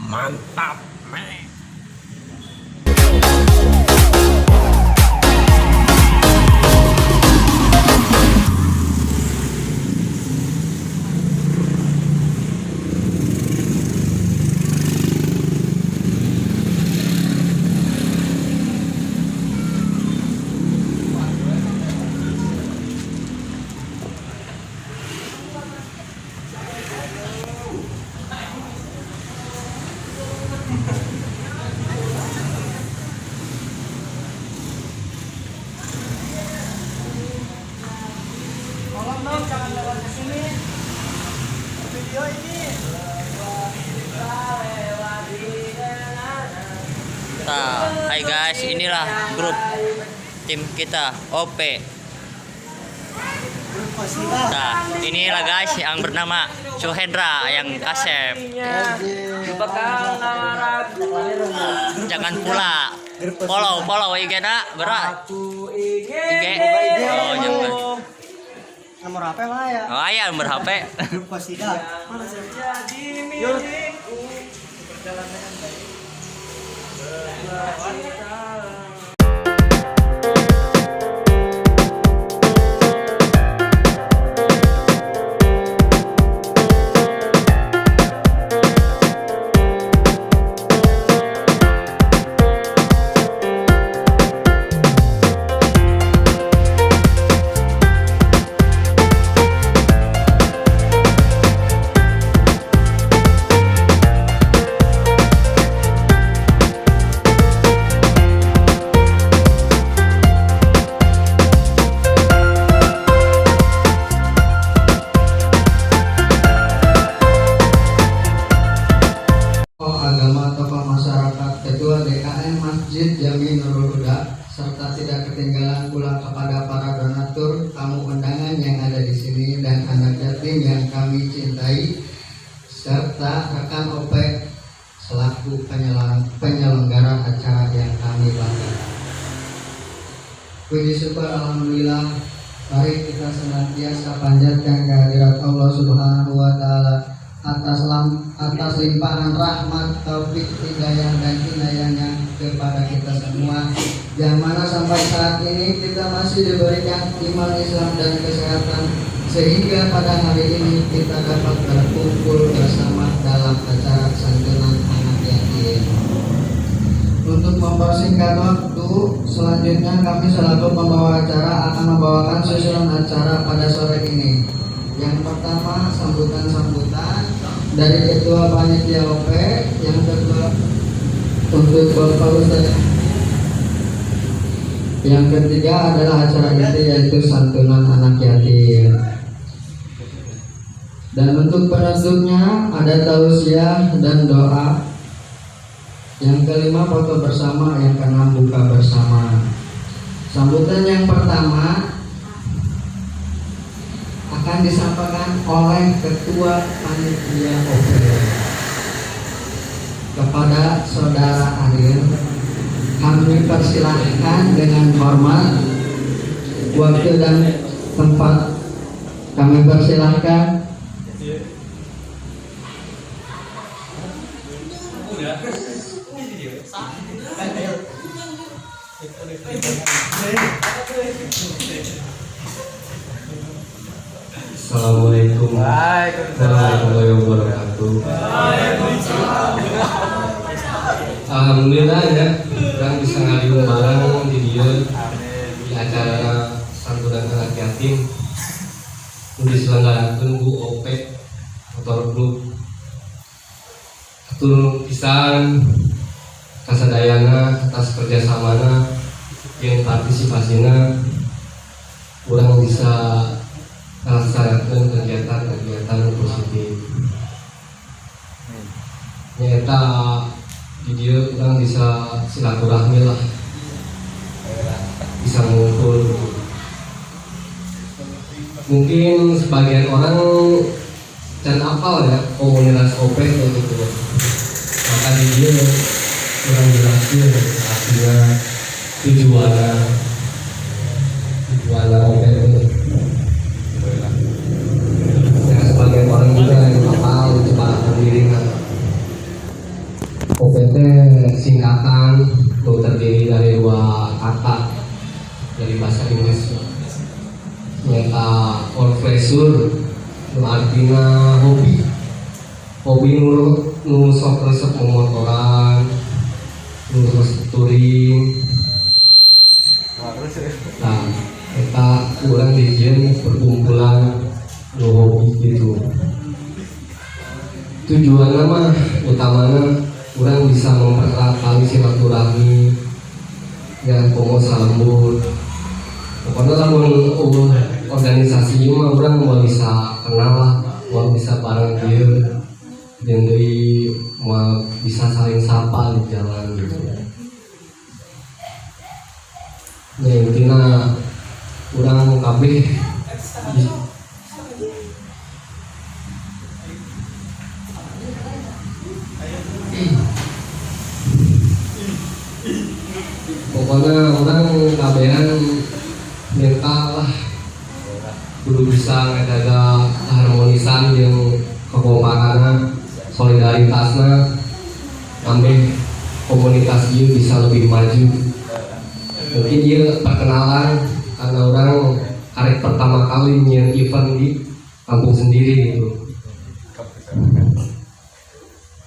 Mantap, men. Tolong dong jangan lewat ke sini. Video ini. Nah, hai guys, inilah grup tim kita OP. Nah, inilah guys yang bernama Suhendra yang Kasep. Jangan pula follow IG-nya berat. IG. Oh, jangan. Nomor HP mana ya? Oh, iya nomor HP. Grup Kosida. Mana jadi milikku. Perjalanan yang baik. Agama tokoh masyarakat, ketua DKM Masjid Jami Nurul Huda, serta tidak ketinggalan pula kepada para donatur, tamu undangan yang ada di sini dan anak yatim yang kami cintai, serta rekan OP selaku penyelenggara acara yang kami banggakan. Puji syukur alhamdulillah, mari kita senantiasa panjatkan kehadirat Allah Subhanahu wa taala atas limpahan rahmat, taufik, hidayah dan inayahnya kepada kita semua, yang mana sampai saat ini kita masih diberikan iman Islam dan kesehatan, sehingga pada hari ini kita dapat berkumpul bersama dalam acara santunan anak yatim. Untuk mempersingkat waktu, selanjutnya kami selaku pembawa acara akan membawakan susunan acara pada sore ini. Yang pertama, sambutan dari ketua panitia OP. Yang kedua, untuk Bapak Ustaz. Yang ketiga adalah acara inti, yaitu santunan anak yatim. Dan untuk penutupnya ada tausiah dan doa. Yang kelima, foto bersama. Yang keenam, buka bersama. Sambutan yang pertama akan disampaikan oleh ketua panitia OP kepada saudara Ariel. Kami persilahkan dengan hormat, waktu dan tempat kami persilahkan. Assalamualaikum warahmatullahi wabarakatuh. Alhamdulillah ya, orang bisa ngaliung bareng di dia di acara santunan anak yatim diselenggarakan Bu OP motor klub. Atur pisan kasadayana atas kerjasamana yang partisipasinya kurang bisa melaksanakan kegiatan-kegiatan positif. Nyata di dia orang bisa silaturahmi lah, bisa ngumpul. Mungkin sebagian orang dan apal ya komunitas OP gitu ya. Maka di dia kurang jelasin artinya tujuannya OP itu. Ya sebagian orang juga yang apal coba terdiri OPT singkatan itu terdiri dari dua kata dari bahasa Inggris. Nyata orflesur itu artinya hobi nu sok resep memotoran, nu resep touring. Nah, kita kurang dijen perkumpulan nu hobi gitu. Tujuannya mah utamanya orang bisa mempererat tali silaturahmi dan komo salembur. Pokoknya lah organisasi mah orang mau bisa kenal lah, mau bisa bareng dia, dan dari mau bisa saling sapa di jalan gitu. Nah intinya orang kabeh pokoknya orang kabehan mental lah kudu bisa ngejaga keharmonisan yang kekompakannya, solidaritasnya, sampai komunitas dia bisa lebih maju. Mungkin dia perkenalan karena orang karek pertama kali nyiar event di kampung sendiri gitu.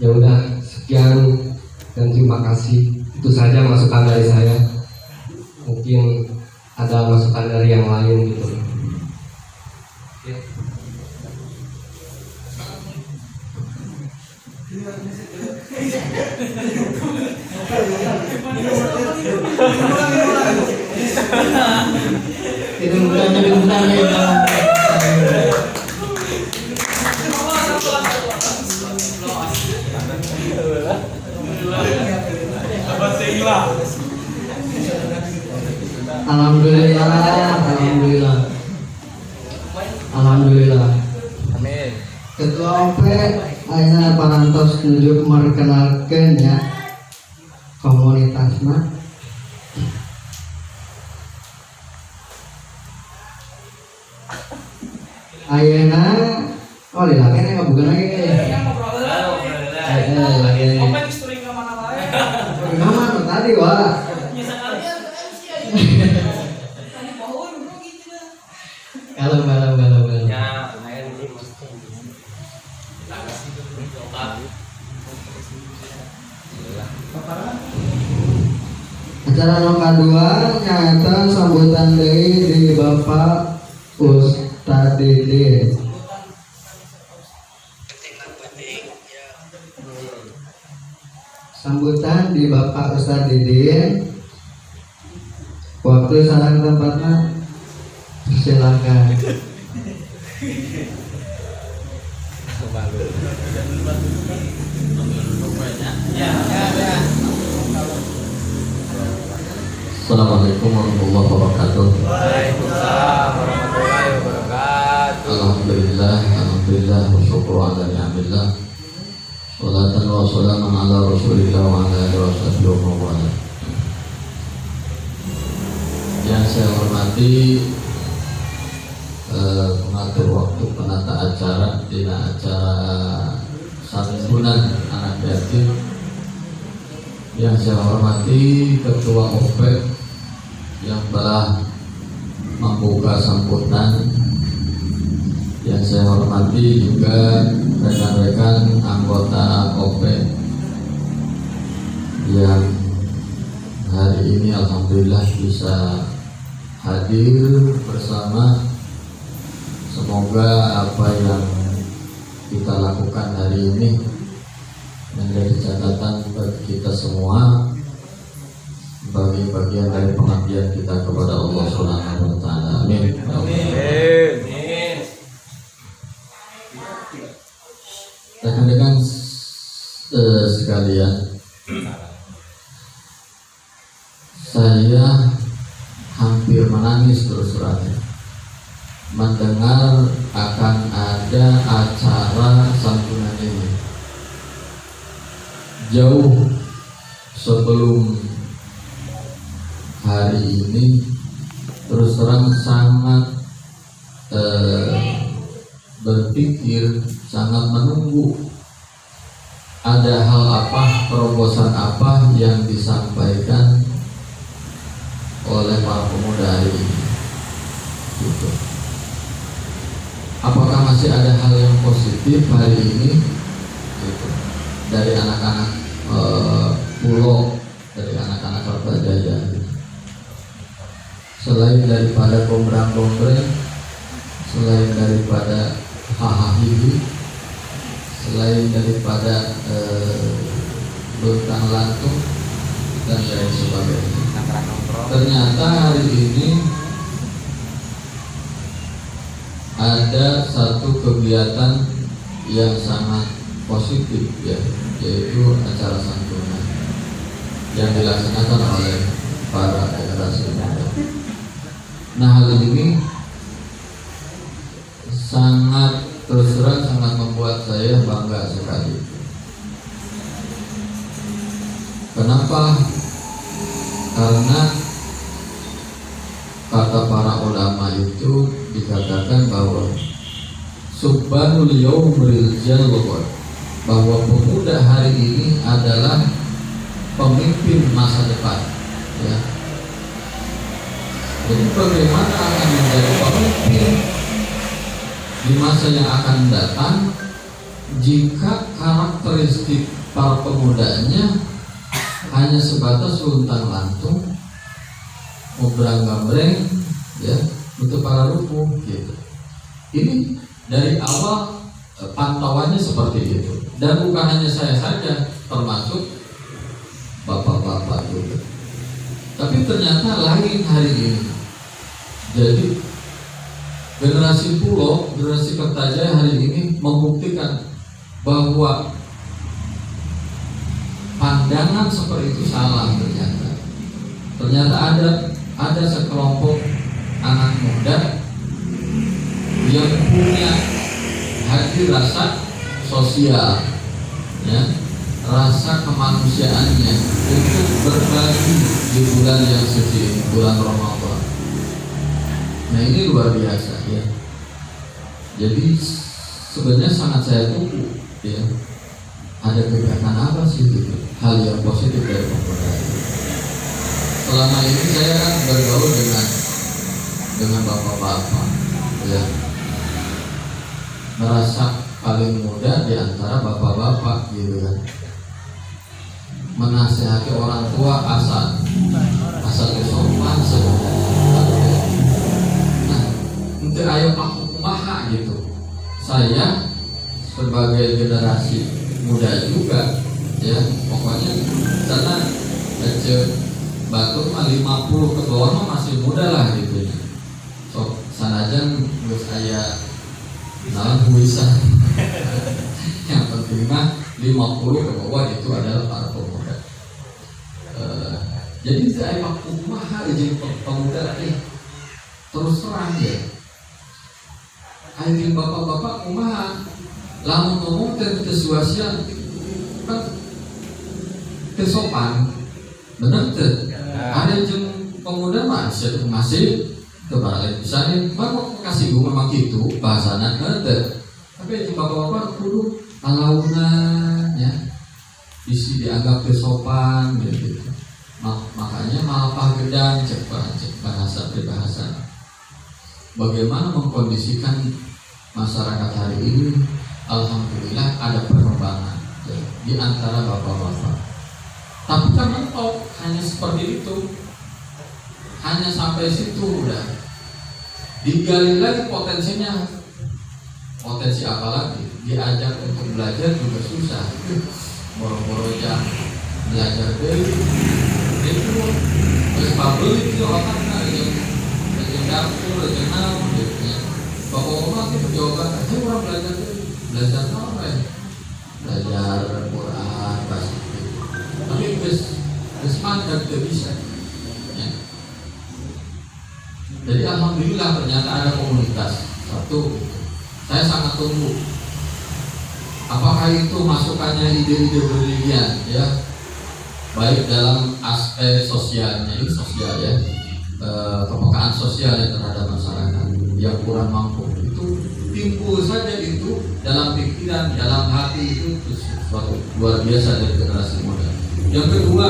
Ya udah sekian dan terima kasih. Itu saja masukan dari saya. Mungkin ada masukan dari yang lain gitu. Ya. Itu bukan ya. Alhamdulillah. Amin. Ketua OP ayeuna parantos nuju merkenalkeun ya komunitasna. Ayeuna oh di lagi nih bukan lagi. Lagi. Mana tadi wah. Kalau. Ya, lumayan sih mesti. Acara nomor kedua nyata sambutan deui di Bapak Ustadz Dede. Sambutan di Bapak Ustadz Dede. Waktu sarang tempatnya silakan. Assalamualaikum warahmatullahi wabarakatuh. Waalaikumsalam warahmatullahi wabarakatuh. Alhamdulillah wa syukur ala ni'amillah. Salatan wa salaman ala Rasulillah wa ala alihi wa sahbihi wa wala. Yang saya hormati mengatur waktu penata acara di acara santunan anak yatim. Yang saya hormati Ketua OP yang telah membuka sambutan. Yang saya hormati juga rekan-rekan anggota OP yang hari ini alhamdulillah bisa hadir bersama. Semoga apa yang kita lakukan hari ini menjadi catatan bagi kita semua, bagi bagian dari pengabdian kita kepada Allah Subhanahu wa taala. Amin. Amin. sekalian, saya hampir menangis terus terang mendengar akan ada acara santunan ini. Jauh sebelum hari ini, terus terang sangat berpikir, sangat menunggu ada hal apa, terobosan apa yang disampaikan oleh para pemuda hari ini. Gitu. Apakah masih ada hal yang positif hari ini? Gitu. Dari anak-anak pulau, dari anak-anak Kertajaya. Gitu. Selain daripada gombrang-gombreng, selain daripada hahaha, selain daripada luntang lantung dan lain sebagainya. Ternyata hari ini ada satu kegiatan yang sangat positif, ya, yaitu acara santunan yang dilaksanakan oleh para generasi muda. Nah, hal ini sangat, terus terang sangat membuat saya bangga sekali. Kenapa? Karena kata para ulama itu dikatakan bahwa subhanul yaumil jalwat, bahwa pemuda hari ini adalah pemimpin masa depan, ya. Jadi bagaimana akan menjadi pemimpin di masa yang akan datang jika karakteristik para pemudanya hanya sebatas luntang lantung, ngobrang-gambreng, ya, untuk para rukuh, gitu. Ini dari awal pantauannya seperti itu, dan bukan hanya saya saja, termasuk bapak-bapak juga. Tapi ternyata lain hari ini. Jadi generasi pulau, generasi Kertajaya hari ini membuktikan bahwa pandangan seperti itu salah ternyata. Ternyata ada sekelompok anak muda yang punya hati rasa sosial, ya, rasa kemanusiaannya untuk berbagi di bulan yang suci, bulan Ramadan. Nah, ini luar biasa, ya. Jadi sebenarnya sangat saya tunggu, ya, ada kegiatan apa sih gitu, hal yang positif dari pemuda. Selama ini saya kan bergaul dengan bapak-bapak, ya, merasa paling muda di antara bapak-bapak, gitu kan. Menasihati orang tua asal kesopan sebenarnya. Nah, untuk ayo aku kumaha gitu. Saya sebagai generasi muda juga, ya, pokoknya karena Batur mah 50 ke bawah mah masih muda lah gitu. So, sanajan geus aya naon bisa. Yang penting mah 50 ke bawah itu adalah para pemuda. Jadi saya waktu kumaha jeung pemuda terus terang, ya. Ayeuna bapak-bapak kumaha lamun ngomong teh kesuasian kan kesopan. Bener tuh. Ada jeung pemuda masih kebalik misalnya mau kasih gue memang gitu bahasana teu. Tapi jeung bapak-bapak kudu alaunan, ya. Isi dianggap kesopan gitu. Makanya malapah gedang cek bahasa pribahasa. Bagaimana mengkondisikan masyarakat hari ini? Alhamdulillah ada perkembangan, ya, di antara bapak-bapak. Tapi kan mentok hanya seperti itu, hanya sampai situ udah. Digali lagi potensinya, potensi apa lagi? Diajak untuk belajar juga susah. Boro-boro jam belajar dari itu, terus pabrik itu otaknya yang dapur, yang naon gitu. Bapak-bapak itu berjawaban aja orang belajar apa ya? Belajar Quran, bahasa Alhamdulillah ternyata ada komunitas satu. Saya sangat tunggu. Apakah itu masukannya ide-ide brilian ya, baik dalam aspek sosialnya, ini sosial ya, kepekaan sosial yang terhadap masyarakat yang kurang mampu, itu timbul saja itu dalam pikiran, dalam hati itu sesuatu luar biasa dari generasi muda. Yang kedua,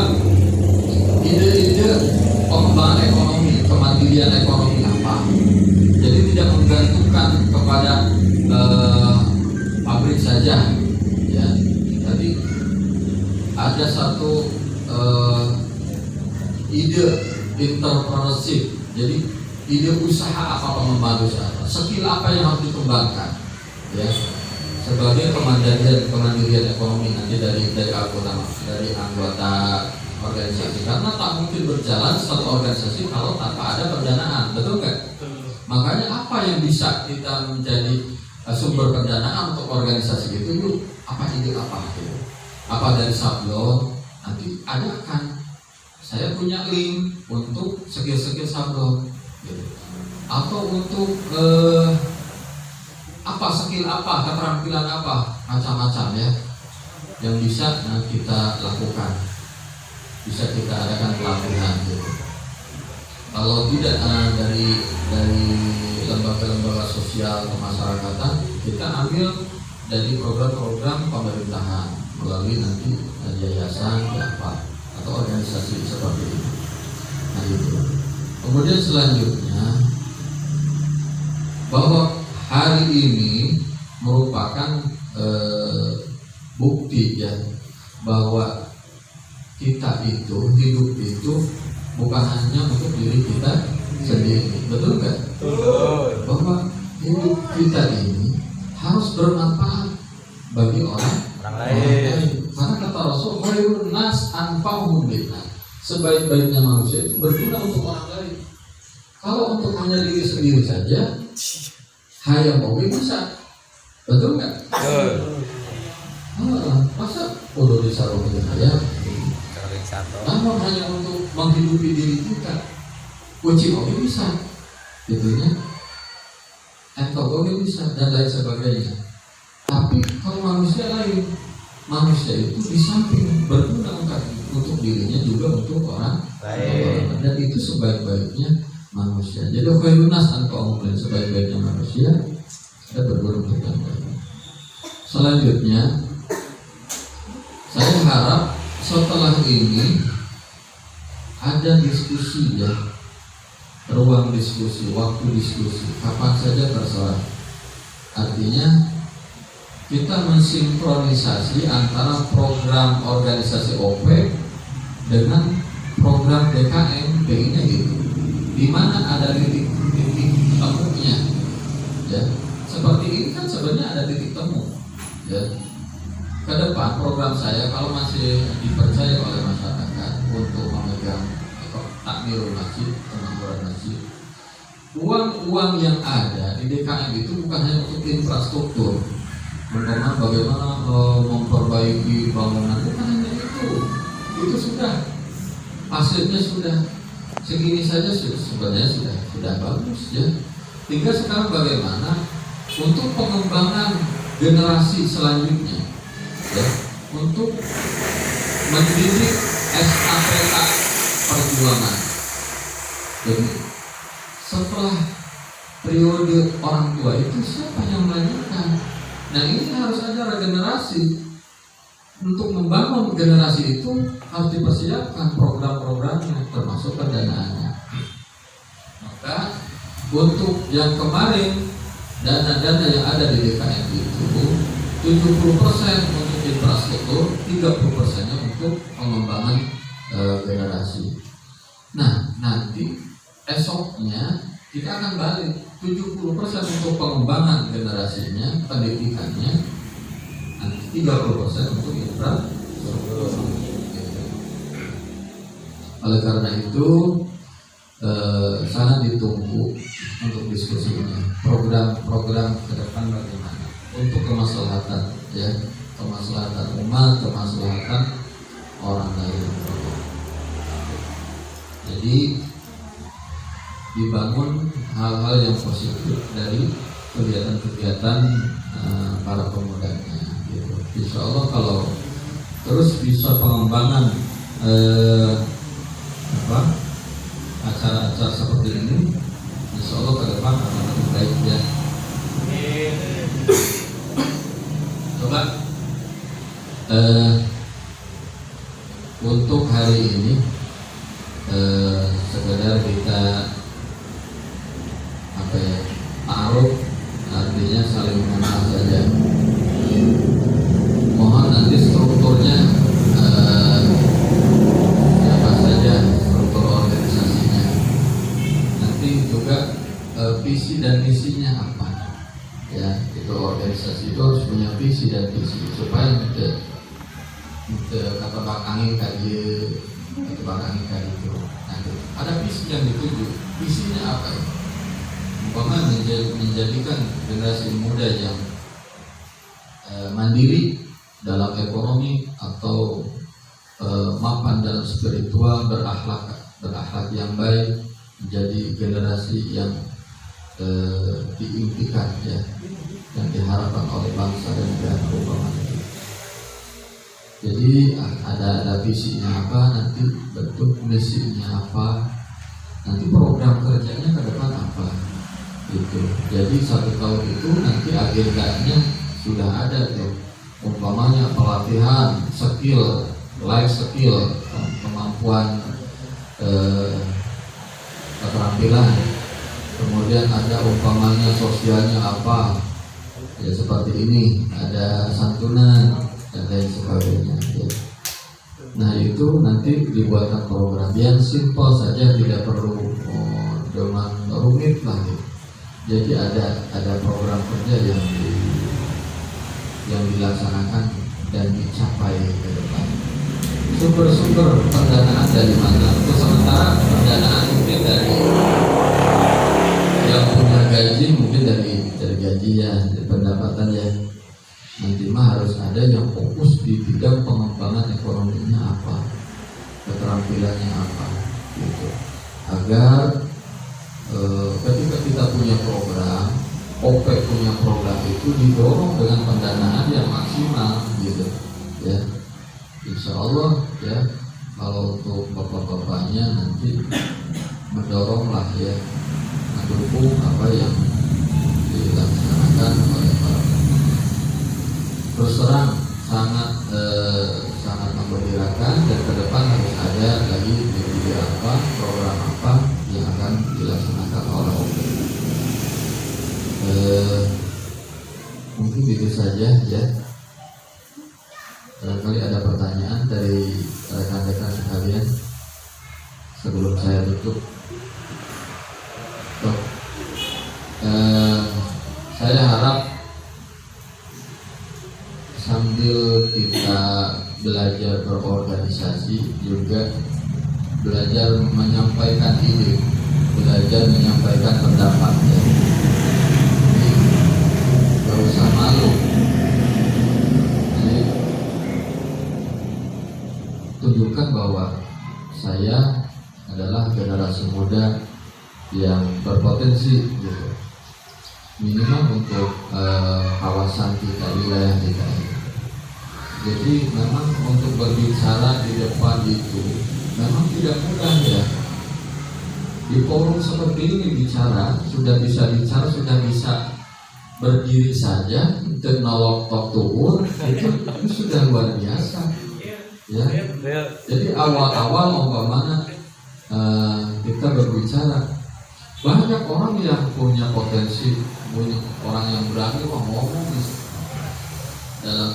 ide-ide pengembangan ekonomi, kemandirian ekonomi apa? Jadi tidak menggantungkan kepada pabrik saja, ya. Tadi ada satu ide entrepreneurship, jadi ide usaha apa, pengembangan usaha, skill apa yang harus dikembangkan, ya, sebagai kemandirian ekonomi nanti dari anggota organisasi, karena tak mungkin berjalan satu organisasi kalau tanpa ada pendanaan, betul nggak? Makanya apa yang bisa kita menjadi sumber pendanaan untuk organisasi itu, yuk, apa ide apa itu? Apa dari sablon, nanti adakan saya punya link untuk skill-skill sablon, gitu. Atau untuk apa skill apa, keterampilan apa, macam-macam ya, yang bisa kita lakukan, bisa kita adakan pelatihan gitu. Kalau tidak dari lembaga-lembaga sosial kemasyarakatan, kita ambil dari program-program pemerintahan melalui nanti yayasan apa atau organisasi seperti itu. Nah itu. Kemudian selanjutnya, bahwa hari ini merupakan bukti ya, bahwa kita itu hidup itu bukan hanya untuk diri kita sendiri, betul nggak? Bahwa hidup kita ini harus bermanfaat bagi orang lain. Karena kata Rasul, khairun nas anfa'uhum linnas, sebaik-baiknya manusia itu berguna untuk orang lain. Kalau untuk hanya diri sendiri saja, hayam oke bisa, betul nggak? Masa udah disaruhin saya? Namun hanya untuk menghidupi diri kita, kucing oke bisa, gitunya, entok oke bisa, dan lain sebagainya. Tapi kalau manusia lain, manusia itu di samping berguna untuk dirinya juga untuk orang lain, dan itu sebaik-baiknya manusia. Jadi khairun nas anfa'uhum linnas, sebaik-baiknya manusia ada berguna untuk yang lain. Selanjutnya, saya harap setelah ini ada diskusi ya, ruang diskusi, waktu diskusi, kapan saja terserah. Artinya kita mensinkronisasi antara program organisasi OPEC dengan program DKM PI-nya gitu. Di mana ada titik temunya, ya. Seperti ini kan sebenarnya ada titik temu, ya. Ke depan program saya kalau masih dipercaya oleh masyarakat untuk memegang takmirul masjid, pengangguran masjid, uang yang ada di DKM itu bukan hanya untuk infrastruktur, bagaimana memperbaiki bangunan, bukan hanya itu sudah hasilnya sudah segini saja sebenarnya sudah bagus ya. Tinggal sekarang bagaimana untuk pengembangan generasi selanjutnya, ya, untuk mendidik estafeta perjuangan. Jadi setelah periode orang tua itu siapa yang melanjutkan? Nah ini harus ada regenerasi. Untuk membangun generasi itu harus dipersiapkan program-programnya, termasuk pendanaannya. Maka untuk yang kemarin, dana-dana yang ada di DKM itu 70% untuk infrastruktur, 30%-nya untuk pengembangan generasi. Nah nanti esoknya kita akan balik 70% untuk pengembangan generasinya, pendidikannya, 30% untuk infrastruktur. Oleh karena itu sangat ditunggu untuk diskusinya, program-program ke depan bagaimana untuk kemaslahatan ya, kemaslahatan umat, kemaslahatan orang lain. Jadi dibangun hal-hal yang positif dari kegiatan-kegiatan para pemudanya gitu. Insya Allah kalau terus bisa pengembangan acara-acara seperti ini, insya Allah ke depan akan lebih baik ya. Coba untuk hari ini sekedar kita ta'aruf, artinya saling mengenal saja. Mohon nanti strukturnya apa saja struktur organisasinya, nanti juga visi dan misinya apa ya. Itu organisasi itu harus punya visi dan misi supaya kata Bang Angin tadi itu Bang Angin tadi itu ada visi yang dituju. Visinya apa ya? Umpama menjadikan generasi muda yang mandiri dalam ekonomi atau mapan dalam spiritual, berakhlak yang baik, menjadi generasi yang diimpikan ya, yang diharapkan oleh bangsa dan negara umpamanya. Jadi ada visinya apa, nanti bentuk misinya apa, nanti program kerjanya ke depan apa gitu. Jadi 1 tahun itu nanti agendanya sudah ada tuh, umpamanya pelatihan skill, life skill, kemampuan keterampilan, kemudian ada umpamanya sosialnya apa ya, seperti ini, ada santunan dan lain sebagainya ya. Nah itu nanti dibuatkan program yang simpel saja, tidak perlu dengan rumit lah gitu. Jadi ada program kerja yang dilaksanakan dan dicapai ke depan. Sumber-sumber pendanaan dari mana? Untuk sementara pendanaan mungkin dari yang punya gaji, mungkin dari gaji ya, dari pendapatan ya. Nanti mah harus ada yang fokus di bidang pengembangan ekonominya apa, keterampilannya apa, gitu. Agar ketika kita punya program, OPEC punya program itu didorong dengan pendanaan yang maksimal, gitu, ya. Insya Allah ya, kalau untuk bapak-bapaknya nanti mendoronglah ya, mendukung apa yang dilaksanakan oleh para. Terus terang sangat menggembirakan, dan ke depan harus ada lagi ide apa, program apa yang akan dilaksanakan oleh OPEC. Mungkin itu saja ya. Barangkali ada pertanyaan dari rekan-rekan sekalian sebelum saya tutup. Saya harap sambil kita belajar berorganisasi juga belajar menyampaikan ide, belajar menyampaikan pendapat ya. Gak usah malu. Jadi tunjukkan bahwa saya adalah generasi muda yang berpotensi gitu. Minimal untuk kawasan kita, wilayah kita. Jadi memang untuk berbicara di depan itu memang tidak mudah ya. Di forum seperti ini sudah bisa berdiri saja, teknolog tok tuhur itu sudah luar biasa. Ya. Jadi awal-awal umpamanya kita berbicara, banyak orang yang punya potensi, punya orang yang berani ngomong dalam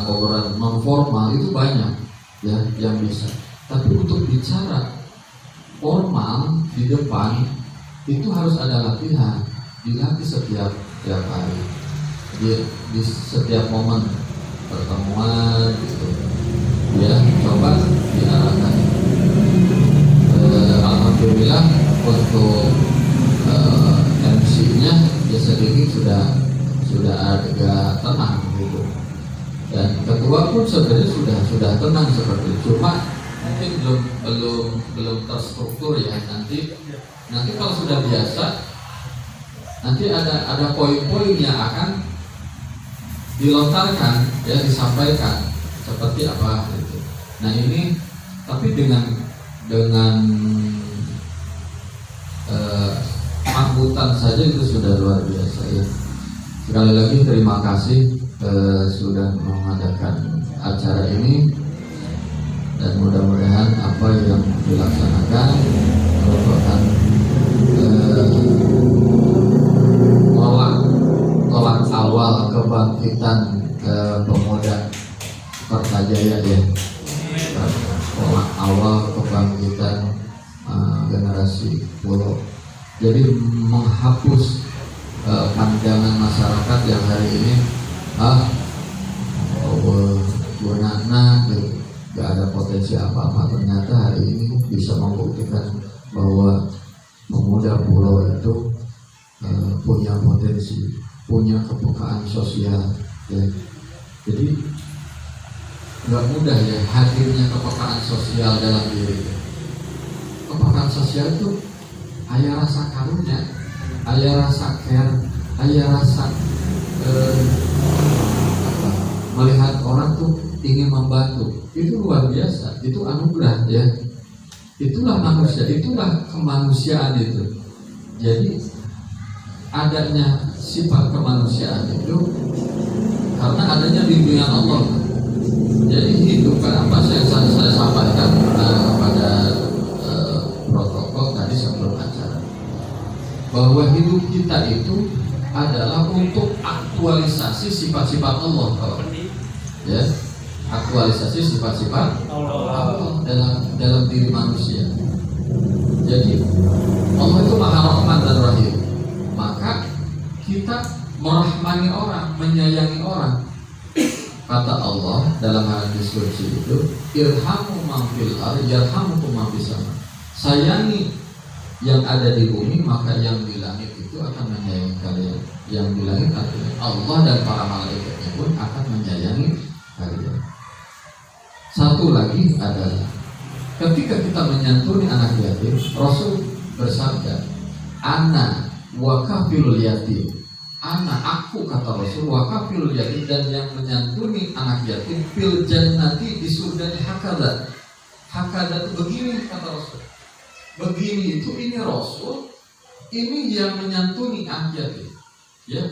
obrolan non formal itu banyak ya yang bisa. Tapi untuk bicara formal di depan itu harus ada latihan, dilatih setiap hari, di setiap momen pertemuan gitu ya, coba diarahkan. Alhamdulillah untuk MC-nya ya sedikit sudah agak tenang gitu, dan ketua pun sebenarnya sudah tenang seperti itu. Cuma mungkin belum terstruktur ya. Nanti kalau sudah biasa nanti ada poin-poin yang akan dilontarkan, ya, disampaikan seperti apa gitu. Nah ini tapi dengan angkutan saja itu sudah luar biasa ya. Sekali lagi terima kasih sudah mengadakan acara ini, dan mudah-mudahan apa yang dilaksanakan merupakan tolak awal kebangkitan pemuda Kertajaya ya. Tolak awal kebangkitan generasi Pulau. Jadi menghapus pandangan masyarakat yang hari ini gunana gak ada potensi apa-apa. Ternyata hari ini bisa membuktikan bahwa pemuda Pulau itu punya potensi, punya kepekaan sosial ya. Jadi nggak mudah ya hadirnya kepekaan sosial dalam diri. Kepekaan sosial itu ayah rasa karunia, ayah rasa care, ayah rasa melihat orang tuh ingin membantu. Itu luar biasa, itu anugerah ya. Itulah manusia, itulah kemanusiaan itu. Jadi adanya sifat kemanusiaan itu karena adanya bimbingan Allah. Jadi hidupkan apa yang saya sampaikan pada protokol tadi sebelum acara, bahwa hidup kita itu adalah untuk aktualisasi sifat-sifat Allah, ya, aktualisasi sifat-sifat Allah dalam diri manusia. Jadi Allah itu Maha Rahman dan Rahim, maka kita merahmani orang, menyayangi orang. Kata Allah dalam hadis qudsi itu, irhamu man fil ardi yarhamukum man fis sama. Sayangi yang ada di bumi, maka yang di langit itu akan menyayangi kalian. Yang di langit artinya Allah dan para malaikatnya pun akan menyayangi kalian. Satu lagi adalah ketika kita menyantuni anak yatim, Rasul bersabda, ana wa kafilul yatim. Anak aku, kata Rasul, wa kafilul yatim, dan yang menyantuni anak yatim fil jannati, di surga hakada. Hakada itu begini, kata Rasul. Begini itu ini Rasul, ini yang menyantuni anak yatim. Ya,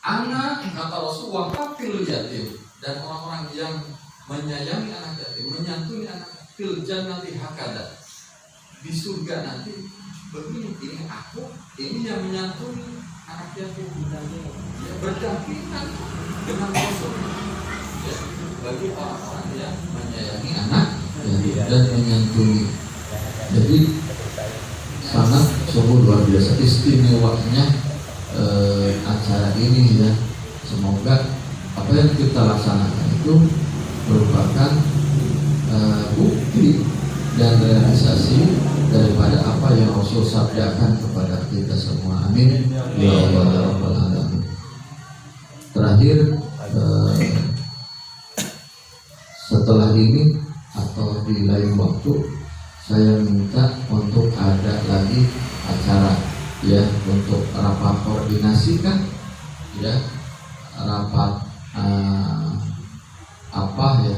anak, kata Rasul, wa kafilul yatim, dan orang-orang yang menyayangi anak yatim, menyantuni anak fil jannati hakada. Di surga nanti begini, ini aku, ini yang menyantuni anak yatim, ya, berdampingan dengan Rasul ya, bagi orang-orang yang menyayangi anak dan menyantuni. Jadi sangat sungguh luar biasa istimewanya acara ini ya. Semoga apa yang kita laksanakan itu merupakan bukti dan realisasi daripada apa yang Rasul sabdakan kepada kita semua. Amin ya Allah ya Rabbal Alamin. Terakhir, setelah ini atau di lain waktu, saya minta untuk ada lagi acara ya, untuk rapat koordinasi kan ya, rapat apa ya,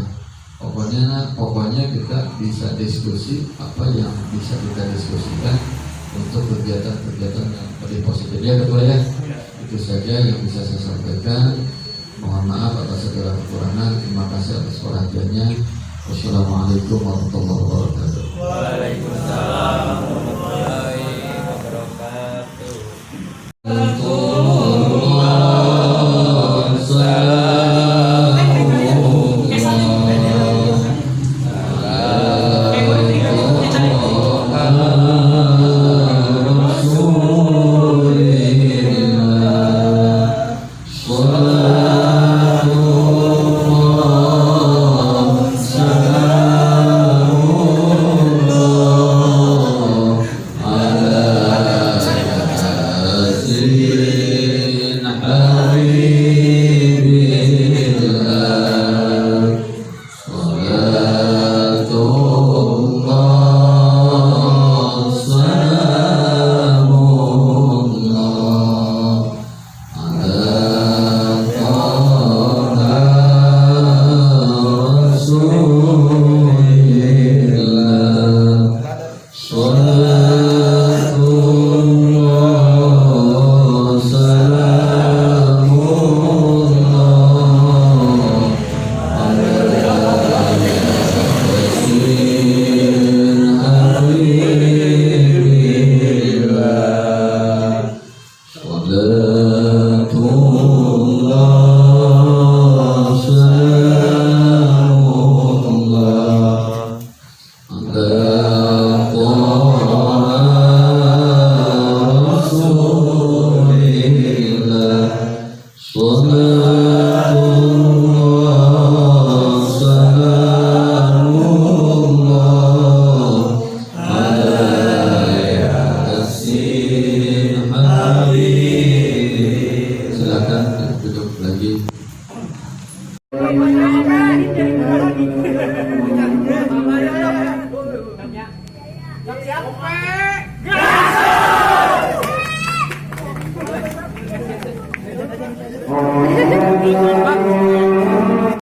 pokoknya kita bisa diskusi apa yang bisa kita diskusikan untuk kegiatan-kegiatan yang lebih positif ya Ketua ya. Itu saja yang bisa saya sampaikan. Mohon maaf atas segala kekurangan. Terima kasih atas perhatiannya. Wassalamualaikum warahmatullahi wabarakatuh. Waalaikumsalam warahmatullahi wabarakatuh. Opek.